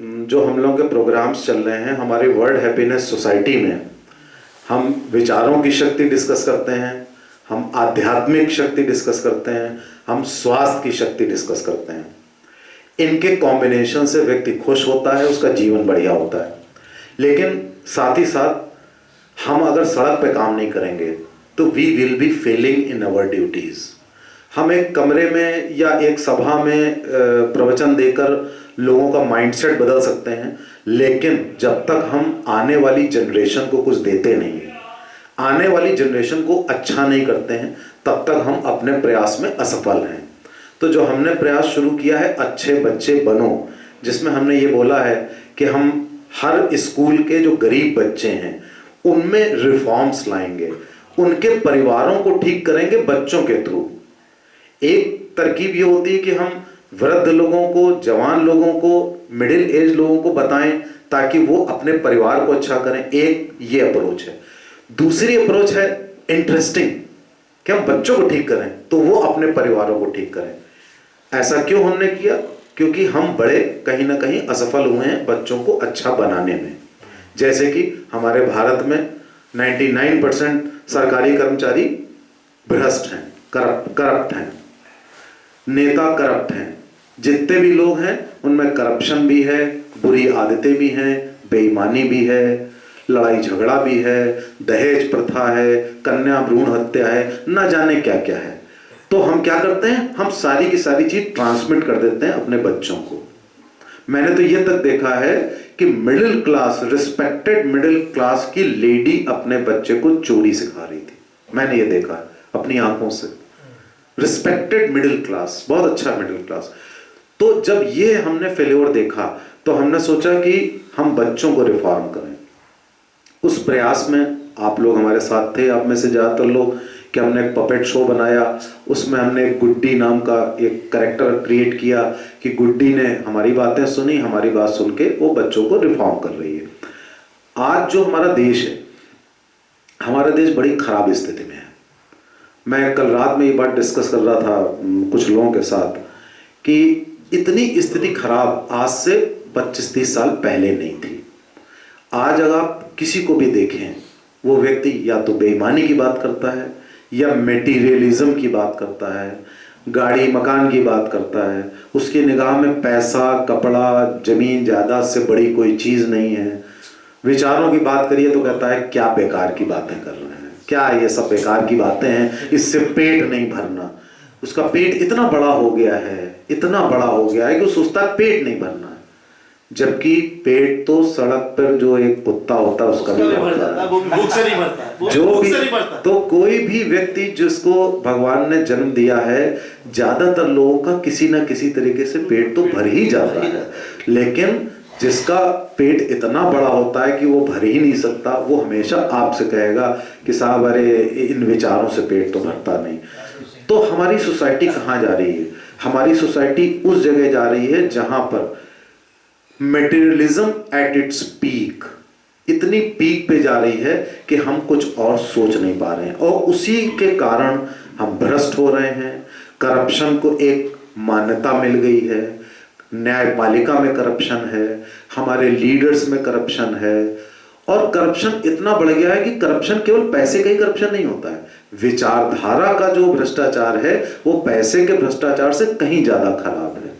जो हम लोगों के प्रोग्राम्स चल रहे हैं हमारी वर्ल्ड हैप्पीनेस सोसाइटी में, हम विचारों की शक्ति डिस्कस करते हैं, हम आध्यात्मिक शक्ति डिस्कस करते हैं, हम स्वास्थ्य की शक्ति डिस्कस करते हैं। इनके कॉम्बिनेशन से व्यक्ति खुश होता है, उसका जीवन बढ़िया होता है। लेकिन साथ ही साथ हम अगर सड़क पे काम नहीं करेंगे तो we will be failing in our duties. हम एक कमरे में या एक सभा में प्रवचन देकर लोगों का माइंडसेट बदल सकते हैं, लेकिन जब तक हम आने वाली जनरेशन को कुछ देते नहीं, आने वाली जनरेशन को अच्छा नहीं करते हैं, तब तक हम अपने प्रयास में असफल हैं। तो जो हमने प्रयास शुरू किया है अच्छे बच्चे बनो, जिसमें हमने ये बोला है कि हम हर स्कूल के जो गरीब बच्चे हैं उनमें रिफॉर्म्स लाएंगे, उनके परिवारों को ठीक करेंगे बच्चों के थ्रू। एक तरकीब ये होती है कि हम वृद्ध लोगों को, जवान लोगों को, मिडिल एज लोगों को बताएं ताकि वो अपने परिवार को अच्छा करें। एक ये अप्रोच है। दूसरी अप्रोच है इंटरेस्टिंग, कि हम बच्चों को ठीक करें तो वो अपने परिवारों को ठीक करें। ऐसा क्यों हमने किया? क्योंकि हम बड़े कहीं ना कहीं असफल हुए हैं बच्चों को अच्छा बनाने में। जैसे कि हमारे भारत में 99% सरकारी कर्मचारी भ्रष्ट हैं, करप्ट हैं, नेता करप्ट हैं। जितने भी लोग हैं उनमें करप्शन भी है, बुरी आदतें भी हैं, बेईमानी भी है, लड़ाई झगड़ा भी है, दहेज प्रथा है, कन्या भ्रूण हत्या है, न जाने क्या क्या है। तो हम क्या करते हैं, हम सारी की सारी चीज ट्रांसमिट कर देते हैं अपने बच्चों को। मैंने तो ये तक देखा है कि middle class, respected middle class की लेडी अपने बच्चे को चोरी सिखा रही थी। मैंने ये देखा अपनी आंखों से। रिस्पेक्टेड मिडिल क्लास, बहुत अच्छा मिडिल क्लास। तो जब ये हमने फेल्योर देखा तो हमने सोचा कि हम बच्चों को रिफॉर्म करें। उस प्रयास में आप लोग हमारे साथ थे, आप में से ज्यादातर लोग, कि हमने एक पपेट शो बनाया। उसमें हमने गुड्डी नाम का एक कैरेक्टर क्रिएट किया कि गुड्डी ने हमारी बातें सुनी, हमारी बात सुन के वो बच्चों को रिफॉर्म कर रही है। आज जो हमारा देश है, हमारा देश बड़ी खराब स्थिति में है। मैं कल रात में ये बात डिस्कस कर रहा था कुछ लोगों के साथ कि इतनी स्थिति खराब आज से 25-30 साल पहले नहीं थी। आज अगर आप किसी को भी देखें, वो व्यक्ति या तो बेईमानी की बात करता है या मेटीरियलिज्म की बात करता है, गाड़ी मकान की बात करता है। उसकी निगाह में पैसा, कपड़ा, जमीन जायदाद से बड़ी कोई चीज़ नहीं है। विचारों की बात करिए तो कहता है क्या बेकार की बातें कर रहे हैं, क्या ये सब बेकार की बातें हैं, इससे पेट नहीं भरना। उसका पेट इतना बड़ा हो गया है, इतना बड़ा हो गया है कि वो सोचता है पेट नहीं भरना है, जबकि पेट तो सड़क पर जो एक कुत्ता होता है उसका भी भरता है, भूख से नहीं भरता, जो भी। तो कोई भी व्यक्ति जिसको भगवान ने जन्म दिया है, ज्यादातर लोगों का किसी ना किसी तरीके से पेट तो भर ही जाता है। लेकिन जिसका पेट इतना बड़ा होता है कि वो भर ही नहीं सकता, वो हमेशा आपसे कहेगा कि साहब अरे इन विचारों से पेट तो भरता नहीं। तो हमारी सोसाइटी कहाँ जा रही है? हमारी सोसाइटी उस जगह जा रही है जहां पर मटेरियलिज्म एट इट्स पीक, इतनी पीक पे जा रही है कि हम कुछ और सोच नहीं पा रहे हैं, और उसी के कारण हम भ्रष्ट हो रहे हैं। करप्शन को एक मान्यता मिल गई है, न्यायपालिका में करप्शन है, हमारे लीडर्स में करप्शन है, और करप्शन इतना बढ़ गया है कि करप्शन केवल पैसे का ही करप्शन नहीं होता है। विचारधारा का जो भ्रष्टाचार है वो पैसे के भ्रष्टाचार से कहीं ज्यादा खराब है।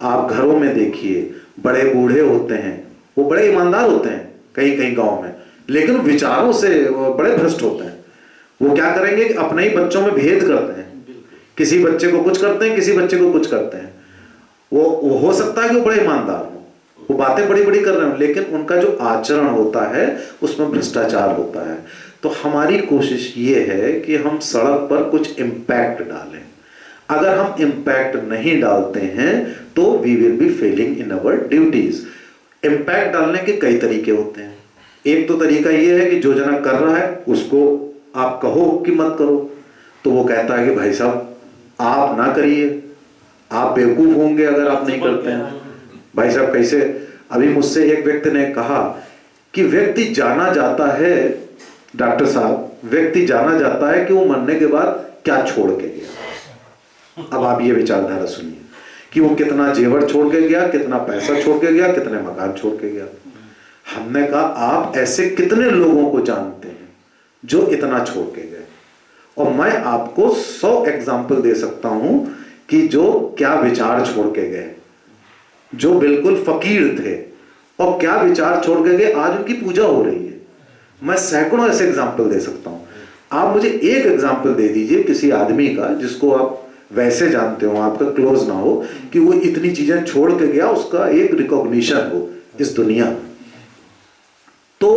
आप घरों में देखिए, बड़े बूढ़े होते हैं, वो बड़े ईमानदार होते हैं कहीं कहीं गांव में, लेकिन विचारों से बड़े भ्रष्ट होते हैं। वो क्या करेंगे कि अपने ही बच्चों में भेद करते हैं, किसी बच्चे को कुछ करते हैं, किसी बच्चे को कुछ करते हैं। वो हो सकता है कि वो बड़े ईमानदार हो, वो बातें बड़ी बड़ी कर रहे हो, लेकिन उनका जो आचरण होता है उसमें भ्रष्टाचार होता है। तो हमारी कोशिश ये है कि हम सड़क पर कुछ इम्पैक्ट डालें। अगर हम इम्पैक्ट नहीं डालते हैं तो we will be failing in our duties. Impact डालने के कई तरीके होते हैं। एक तो तरीका ये है कि जो जना कर रहा है उसको आप कहो कि मत करो, तो वो कहता है कि भाई साहब आप ना करिए, आप बेवकूफ होंगे अगर आप नहीं करते हैं। भाई साहब कैसे? अभी मुझसे एक व्यक्ति ने कहा कि व्यक्ति जाना जाता है, डॉक्टर साहब, व्यक्ति जाना जाता है कि वो मरने के बाद क्या छोड़ के गया। अब आप ये विचारधारा सुनिए कि वो कितना जेवर छोड़ के गया, कितना पैसा छोड़ के गया, कितने मकान छोड़ के गया। हमने कहा आप ऐसे कितने लोगों को जानते हैं जो इतना छोड़ के गए, और मैं आपको 100 एग्जाम्पल दे सकता हूं कि जो क्या विचार छोड़ के गए, जो बिल्कुल फकीर थे और क्या विचार छोड़ के गए, आज उनकी पूजा हो रही है। मैं सैकड़ों ऐसे एग्जाम्पल दे सकता हूं। आप मुझे एक एग्जाम्पल दे दीजिए किसी आदमी का जिसको आप वैसे जानते हो, आपका क्लोज ना हो, कि वो इतनी चीजें छोड़ के गया, उसका एक रिकॉग्निशन हो इस दुनिया में। तो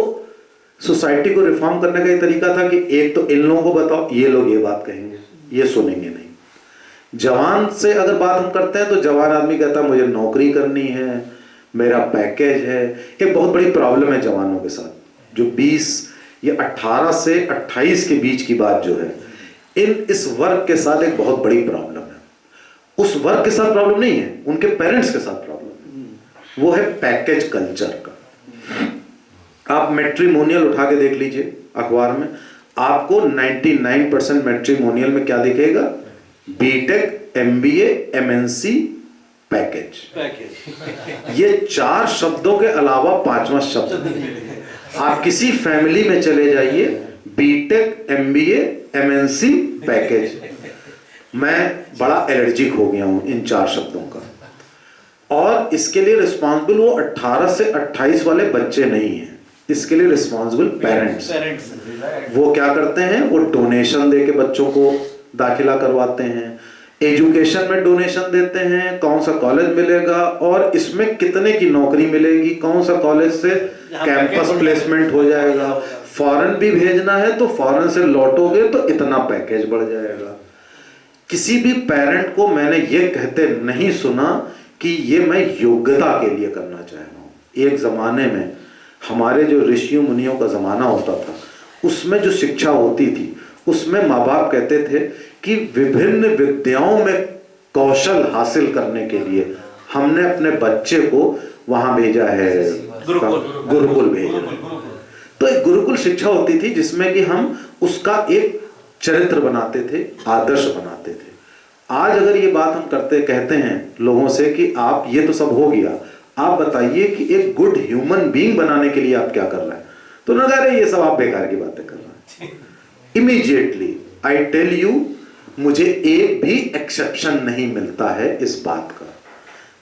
सोसाइटी को रिफॉर्म करने का ये तरीका था कि एक तो इन लोगों को बताओ, ये लोग ये बात कहेंगे, ये सुनेंगे नहीं। जवान से अगर बात हम करते हैं तो जवान आदमी कहता है मुझे नौकरी करनी है, मेरा पैकेज है। एक बहुत बड़ी प्रॉब्लम है जवानों के साथ, जो 20 या 18 से 28 के बीच की बात जो है, इस वर्ग के साथ एक बहुत बड़ी प्रॉब्लम है। उस वर्ग के साथ प्रॉब्लम नहीं है, उनके पेरेंट्स के साथ प्रॉब्लम है। वो है पैकेज कल्चर का। आप मैट्रिमोनियल उठा के देख लीजिए अखबार में, आपको 99% मैट्रिमोनियल में क्या दिखेगा? BTech, MBA, MNC, package. ये 4 शब्दों के अलावा 5वां शब्द। आप किसी फैमिली में चले जाइए, बीटेक, एमबीए, एमएनसी, पैकेज। मैं बड़ा एलर्जिक हो गया हूं इन 4 शब्दों का। और इसके लिए रिस्पॉन्सिबल वो 18 से 28 वाले बच्चे नहीं हैं, इसके लिए रिस्पॉन्सिबल पेरेंट्स। वो क्या करते हैं? वो डोनेशन दे के बच्चों को दाखिला करवाते हैं, एजुकेशन में डोनेशन देते हैं, कौन सा कॉलेज मिलेगा और इसमें कितने की नौकरी मिलेगी, कौन सा कॉलेज से कैंपस प्लेसमेंट हो जाएगा, फॉरेन भी भेजना है तो फॉरेन से लौटोगे तो इतना पैकेज बढ़ जाएगा। किसी भी पेरेंट को मैंने ये कहते नहीं सुना कि ये मैं योग्यता के लिए करना चाह रहा हूँ। एक जमाने में हमारे जो ऋषियों मुनियों का जमाना होता था, उसमें जो शिक्षा होती थी, उसमें माँ बाप कहते थे कि विभिन्न विद्याओं में कौशल हासिल करने के लिए हमने अपने बच्चे को वहां भेजा है, गुरुकुल भेजा। तो एक गुरुकुल शिक्षा होती थी जिसमें कि हम उसका एक चरित्र बनाते थे, आदर्श बनाते थे। आज अगर ये बात हम कहते हैं लोगों से कि आप ये तो सब हो गया, आप बताइए कि एक गुड ह्यूमन बीइंग बनाने के लिए आप क्या कर रहे हैं, तो ना कह रहे ये सब आप बेकार की बातें कर रहे हैं। इमीडिएटली आई टेल यू, मुझे एक भी एक्सेप्शन नहीं मिलता है इस बात का।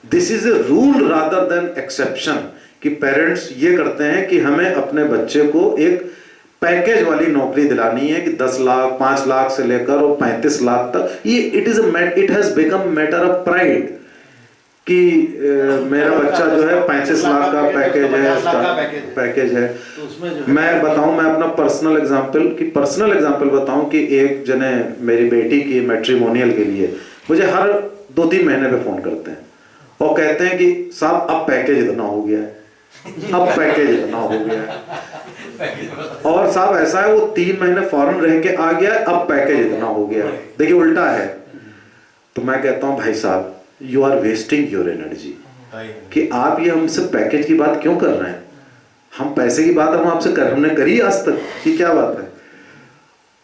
This is a rule rather than exception, कि पेरेंट्स ये करते हैं कि हमें अपने बच्चे को एक पैकेज वाली नौकरी दिलानी है कि 10 लाख 5 लाख से लेकर और 35 लाख तक। ये it has become matter of pride कि मेरा बच्चा जो है 35 लाख का पैकेज है। मैं बताऊं, मैं अपना पर्सनल एग्जांपल बताऊं कि एक जने मेरी बेटी की मैट्रिमोनियल के लिए मुझे हर 2-3 महीने पे फोन करते हैं और कहते हैं कि साहब अब पैकेज इतना हो गया है, अब पैकेज इतना हो गया है, और साहब ऐसा है वो 3 महीने फॉरेन रह के आ गया, अब पैकेज इतना हो गया है। देखिए उल्टा है। तो मैं कहता हूं भाई साहब, you are wasting your energy, कि आप ये हमसे पैकेज की बात क्यों कर रहे हैं? हम पैसे की बात हम आपसे हमने करी आज तक कि क्या बात है?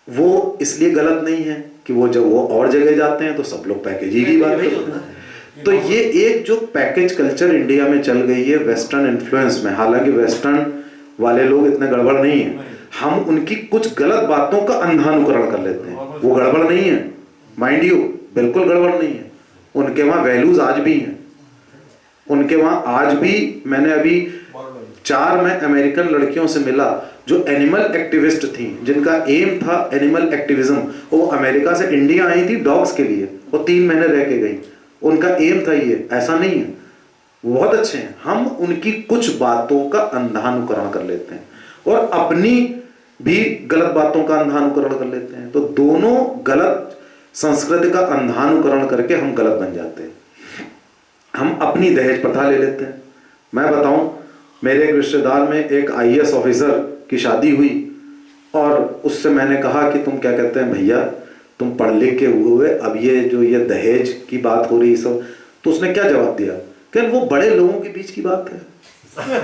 वो इसलिए गलत नहीं है कि वो जब वो और जगह जाते हैं तो सब लोग पैकेज ही की बात करते हैं। तो ये एक जो पैकेज कल्चर इंडिया में चल गई है वेस्टर्न इन्फ्लुएंस में, हालांकि वेस्टर्न वाले लोग इतने गड़बड़ नहीं है, हम उनकी कुछ गलत बातों का अंधानुकरण कर लेते हैं। वो गड़बड़ नहीं है, माइंड यू, बिल्कुल गड़बड़ नहीं है। उनके वहां वैल्यूज आज भी हैं, उनके वहां आज भी। मैंने अभी 4 में अमेरिकन लड़कियों से मिला जो एनिमल एक्टिविस्ट थी, जिनका एम था एनिमल एक्टिविज्म। वो अमेरिका से इंडिया आई थी डॉग्स के लिए, वो 3 महीने रह के गई, उनका एम था ये। ऐसा नहीं है, वो बहुत अच्छे हैं। हम उनकी कुछ बातों का अंधानुकरण कर लेते हैं और अपनी भी गलत बातों का अंधानुकरण कर लेते हैं। तो दोनों गलत संस्कृति का अंधानुकरण करके हम गलत बन जाते हैं। हम अपनी दहेज प्रथा ले लेते हैं। मैं बताऊं, मेरे एक रिश्तेदार में एक आईएएस ऑफिसर की शादी हुई और उससे मैंने कहा कि तुम क्या कहते हैं भैया, तुम पढ़ लिख के हुए, अब ये दहेज की बात हो रही सब, तो उसने क्या जवाब दिया कि वो बड़े लोगों के बीच की बात है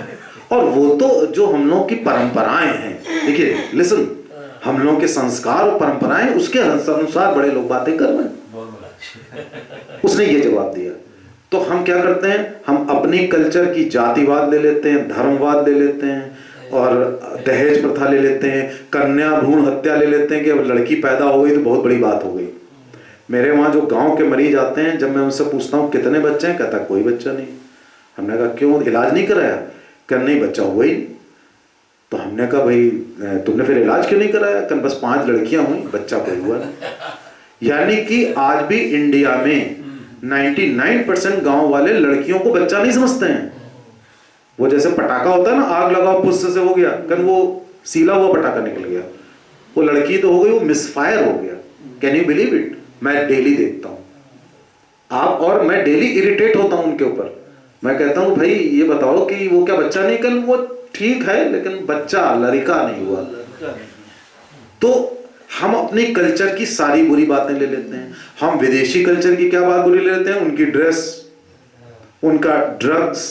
और वो तो जो हम लोग की परंपराएं हैं, देखिए लिसन, हम लोगों के संस्कार और परंपराएं, उसके अनुसार बड़े लोग बातें कर रहे हैं। उसने ये जवाब दिया। तो हम क्या करते हैं, हम अपनी कल्चर की जातिवाद ले लेते हैं, धर्मवाद ले लेते हैं और दहेज प्रथा ले लेते हैं, कन्या भ्रूण हत्या ले लेते हैं कि अब लड़की पैदा हो गई तो बहुत बड़ी बात हो गई। मेरे वहाँ जो गांव के मरीज आते हैं, जब मैं उनसे पूछता हूँ कितने बच्चे हैं, कहता कोई बच्चा नहीं। हमने कहा क्यों, इलाज नहीं कराया? क्या नहीं, बच्चा हुआ ही। तो हमने कहा भाई तुमने फिर इलाज क्यों नहीं कराया? कल बस 5 लड़कियां हुई, बच्चा कोई हुआ नहीं। यानी कि आज भी इंडिया में 99% गांव वाले लड़कियों को बच्चा नहीं समझते हैं। वो जैसे पटाखा होता है ना, आग लगाओ पुष्प से हो गया, कल वो सीला हुआ पटाखा निकल गया, वो लड़की तो हो गई, वो मिसफायर हो गया। Can you believe it? मैं डेली देखता हूं आप, और मैं डेली इरिटेट होता हूं उनके ऊपर। मैं कहता हूं भाई ये बताओ कि वो क्या बच्चा नहीं, कल वो ठीक है लेकिन बच्चा लड़का नहीं हुआ। तो हम अपने कल्चर की सारी बुरी बातें ले लेते हैं। हम विदेशी कल्चर की क्या बात बुरी ले लेते हैं? उनकी ड्रेस, उनका ड्रग्स,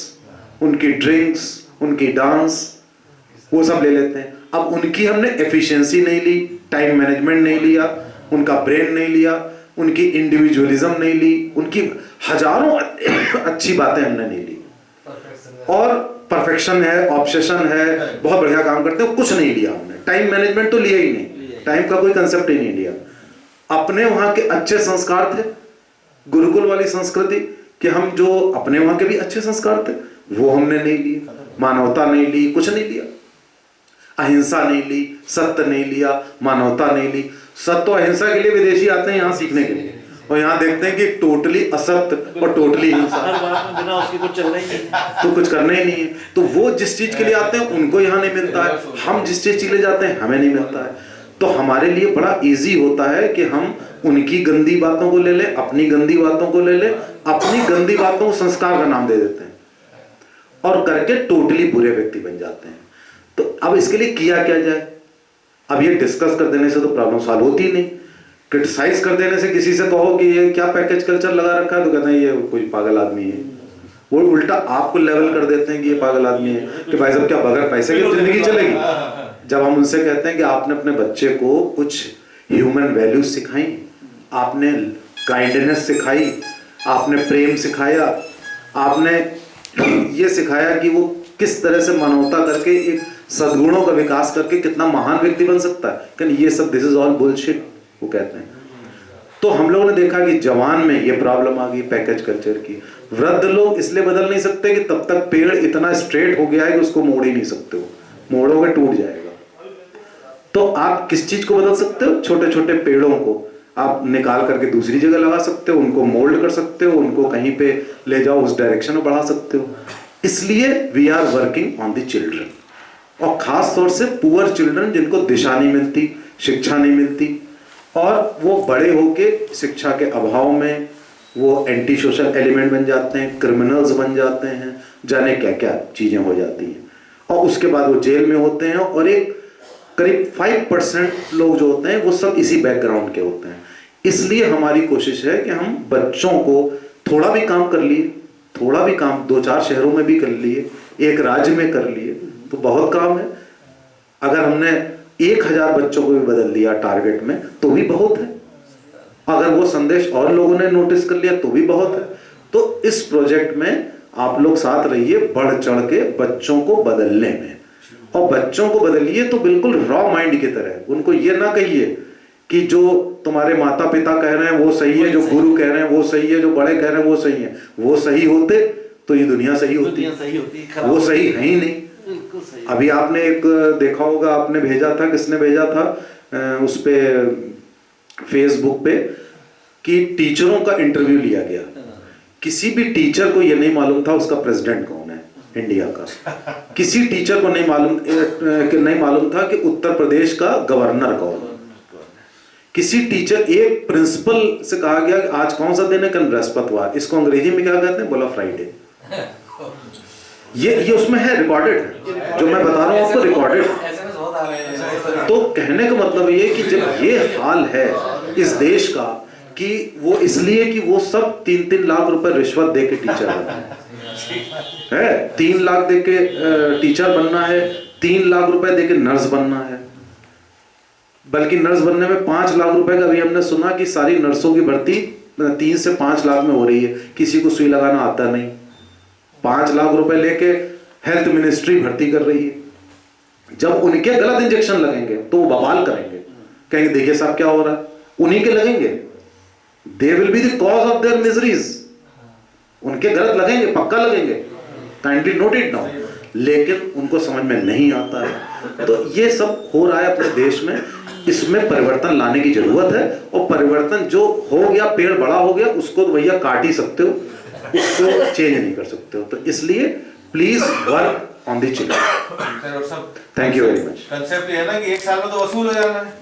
उनकी ड्रिंक्स, उनकी डांस, वो सब ले लेते हैं। अब उनकी हमने एफिशिएंसी नहीं ली, टाइम मैनेजमेंट नहीं लिया, उनका ब्रेन नहीं लिया, उनकी इंडिविजुअलिज्म नहीं ली, उनकी हजारों अच्छी बातें हमने नहीं ली, और परफेक्शन है, ऑब्सेशन है, बहुत बढ़िया काम करते हैं, कुछ नहीं लिया हमने। टाइम मैनेजमेंट तो लिया ही नहीं, टाइम का कोई कंसेप्ट ही नहीं लिया। अपने वहां के अच्छे संस्कार थे, गुरुकुल वाली संस्कृति कि हम जो अपने वहां के भी अच्छे संस्कार थे वो हमने नहीं लिए, मानवता नहीं ली, कुछ नहीं लिया, अहिंसा नहीं ली, सत्य नहीं लिया, मानवता नहीं ली। सत्य और अहिंसा के लिए विदेशी आते हैं यहाँ सीखने के लिए, और यहाँ देखते हैं कि टोटली असत्य और टोटली हिंसा, बिना उसके कुछ चलना ही नहीं, तो कुछ करना ही नहीं है। तो वो जिस चीज के लिए आते हैं उनको यहाँ नहीं मिलता है, हम जिस चीज के लिए जाते हैं हमें नहीं मिलता है। तो हमारे लिए बड़ा इजी होता है कि हम उनकी गंदी बातों को ले लें, अपनी गंदी बातों को ले लें, अपनी गंदी बातों को संस्कार का नाम दे देते हैं और करके टोटली बुरे व्यक्ति बन जाते हैं। तो अब इसके लिए किया क्या जाए? अब ये डिस्कस कर देने से तो प्रॉब्लम सॉल्व होती नहीं। क्रिटिसाइज कर देने से, किसी से कहो कि ये क्या पैकेज कल्चर लगा रखा है, तो कहते हैं ये कोई पागल आदमी है। वो उल्टा आपको लेवल कर देते हैं कि ये पागल आदमी है, कि भाई साहब क्या बगैर पैसे की जिंदगी चलेगी? जब हम उनसे कहते हैं कि आपने अपने बच्चे को कुछ ह्यूमन वैल्यूज सिखाई, आपने काइंडनेस सिखाई, आपने प्रेम सिखाया, आपने ये सिखाया कि वो किस तरह से मानवता करके एक सद्गुणों का विकास करके कितना महान व्यक्ति बन सकता है, कि ये सब दिस इज ऑल बुलशिट वो कहते हैं। तो हम लोगों ने देखा कि जवान में ये प्रॉब्लम आ गई पैकेज कल्चर की। वृद्ध लोग इसलिए बदल नहीं सकते कि तब तक पेड़ इतना स्ट्रेट हो गया है कि उसको मोड़ ही नहीं सकते हो, मोड़ोगे टूट जाएगा। तो आप किस चीज को बदल सकते हो? छोटे छोटे पेड़ों को आप निकाल करके दूसरी जगह लगा सकते हो, उनको मोल्ड कर सकते हो, उनको कहीं पे ले जाओ, उस डायरेक्शन में बढ़ा सकते हो। इसलिए we are working on the children, और खास तौर से पुअर चिल्ड्रन जिनको दिशा नहीं मिलती, शिक्षा नहीं मिलती, और वो बड़े होके शिक्षा के अभाव में वो एंटी सोशल एलिमेंट बन जाते हैं, क्रिमिनल्स बन जाते हैं, जाने क्या क्या चीजें हो जाती हैं, और उसके बाद वो जेल में होते हैं। और एक करीब 5% लोग जो होते हैं वो सब इसी बैकग्राउंड के होते हैं। इसलिए हमारी कोशिश है कि हम बच्चों को थोड़ा भी काम कर लिए, थोड़ा भी काम 2-4 शहरों में भी कर लिए, एक राज्य में कर लिए तो बहुत काम है। अगर हमने 1000 बच्चों को भी बदल दिया टारगेट में तो भी बहुत है, अगर वो संदेश और लोगों ने नोटिस कर लिया तो भी बहुत है। तो इस प्रोजेक्ट में आप लोग साथ रहिए, बढ़ चढ़ के बच्चों को बदलने में, और बच्चों को बदलिए तो बिल्कुल रॉ माइंड की तरह। उनको ये ना कहिए कि जो तुम्हारे माता पिता कह रहे हैं वो सही है, जो गुरु कह रहे हैं वो सही है, जो बड़े कह रहे हैं वो सही है। वो सही होते तो ये दुनिया सही होती, वो सही है ही नहीं। अभी आपने एक देखा होगा, आपने भेजा था, किसने भेजा था उस पे फेसबुक पे, कि टीचरों का इंटरव्यू लिया गया। किसी भी टीचर को ये नहीं मालूम था उसका प्रेसिडेंट कौन है इंडिया का। किसी टीचर को नहीं मालूम था कि उत्तर प्रदेश का गवर्नर कौन है। किसी टीचर, एक प्रिंसिपल से कहा गया कि आज कौन सा दिन है, कल बृहस्पतिवार, इसको अंग्रेजी में क्या कहते हैं, बोला फ्राइडे। ये उसमें है, रिकॉर्डेड है, जो मैं बता रहा हूं आपको रिकॉर्डेड। तो कहने का मतलब ये कि जब ये हाल है इस देश का कि वो इसलिए कि वो सब 3-3 लाख रुपए रिश्वत दे के टीचर बनना है, 3 लाख दे के टीचर बनना है, 3 लाख रुपए दे के नर्स बनना है, बल्कि नर्स बनने में 5 लाख रुपए का भी हमने सुना कि सारी नर्सों की भर्ती 3 से 5 लाख में हो रही है, किसी को सुई लगाना आता नहीं, 5 लाख रुपए लेके हेल्थ मिनिस्ट्री भर्ती कर रही है। जब उनके गलत इंजेक्शन लगेंगे तो वो बवाल करेंगे, कहेंगे देखिए साहब क्या हो रहा है, उन्हीं के लगेंगे, they will be the cause of their miseries, उनके गलत लगेंगे, पक्का लगेंगे, काइंडली नोट इट नाउ। लेकिन उनको समझ में नहीं आता है। तो ये सब हो रहा है अपने देश में, इसमें परिवर्तन लाने की जरूरत है। और परिवर्तन जो हो गया, पेड़ बड़ा हो गया, उसको तो भैया काट ही सकते हो, उसको चेंज नहीं कर सकते हो। तो इसलिए please work on the children. Thank you very much. Concept ये है ना कि 1 साल में तो वसूल हो जाना है।